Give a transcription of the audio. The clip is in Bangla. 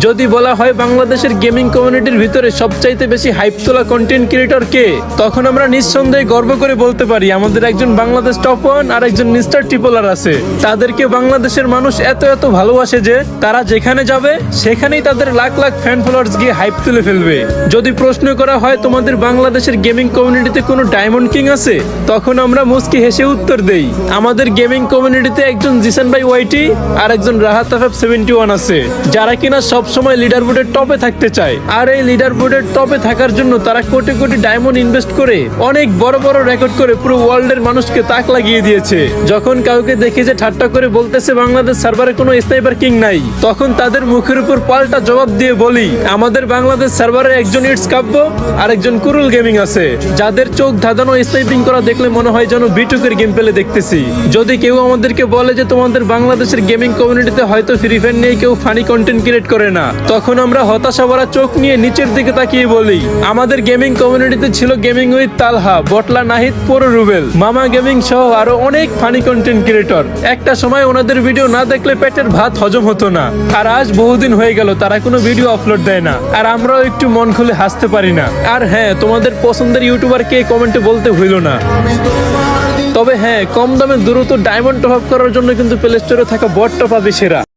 যদি বলা হয় বাংলাদেশের গেমিং কমিউনিটির ভিতরে সবচাইতে বেশি হাইপ তোলা কন্টেন্ট ক্রিয়েটর কে, তখন আমরা নিঃসন্দেহে গর্ব করে বলতে পারি আমাদের একজন বাংলাদেশ টপ 1 আর একজন মিস্টার ট্রিপলার আছে। তাদেরকে বাংলাদেশের মানুষ এত এত ভালোবাসে যে তারা যেখানে যাবে সেখানেই তাদের লাখ লাখ ফ্যান ফলোয়ার্স গিয়ে হাইপ তুলে ফেলবে। যদি প্রশ্ন করা হয় তোমাদের বাংলাদেশের গেমিং কমিউনিটিতে কোনো ডায়মন্ড কিং আছে, তখন আমরা মুস্কি হেসে উত্তর দেই আমাদের গেমিং কমিউনিটিতে একজন জিসান ভাই ওয়াইটি আর একজন রাহাত আফাফ 71 আছে, যারা কিনা সব সময় লিডার বোর্ডের টপে থাকতে চায়। আর এই লিডার বোর্ডের টপে থাকার জন্য তারা কোটি কোটি ডায়মন্ড ইনভেস্ট করে অনেক বড় বড় রেকর্ড করে পুরো ওয়ার্ল্ডের মানুষকে তাক লাগিয়ে দিয়েছে। যখন কাউকে দেখে যে ঠাট্টা করে বলতেছে বাংলাদেশ সার্ভারে কোনো স্নাইপার কিং নাই, তখন তাদের মুখের উপর পাল্টা জবাব দিয়ে বলি আমাদের বাংলাদেশ সার্ভারে একজন ইটস কাব্য আর একজন কুরুল গেমিং আছে, যাদের চোখ ধাঁধানো স্নাইপিং করা দেখলে মনে হয় যেন বিটুকের গেম প্লে দেখতেছি। যদি কেউ আমাদেরকে বলে যে তোমাদের বাংলাদেশের গেমিং কমিউনিটিতে হয়তো ফ্রি ফায়ার নিয়ে কেউ ফানি কন্টেন্ট ক্রিয়েট করে না, তখন আমরা হতাশা ভরা চোখ নিয়ে নিচের দিকে তাকিয়ে বলি আমাদের গেমিং কমিউনিটিতে ছিল গেমিং উইথ তালহা, বটলা নাহিদ, পুরো রুবেল, মামা গেমিং সহ আরো অনেক ফানি কন্টেন্ট ক্রিয়েটর। একটা সময় ওনাদের ভিডিও না দেখলে পেটের ভাত হজম হতো না, আর আজ বহুদিন হয়ে গেল তারা কোনো ভিডিও আপলোড দেয় না, আর আমরাও একটু মন খুলে হাসতে পারি না। আর হ্যাঁ, তোমাদের পছন্দের ইউটিউবার কে কমেন্টে বলতে হইল না। তবে হ্যাঁ, কম দামে দ্রুত ডায়মন্ড টপ আপ করার জন্য কিন্তু প্লে স্টোরে থাকা বট টপ আপই সেরা।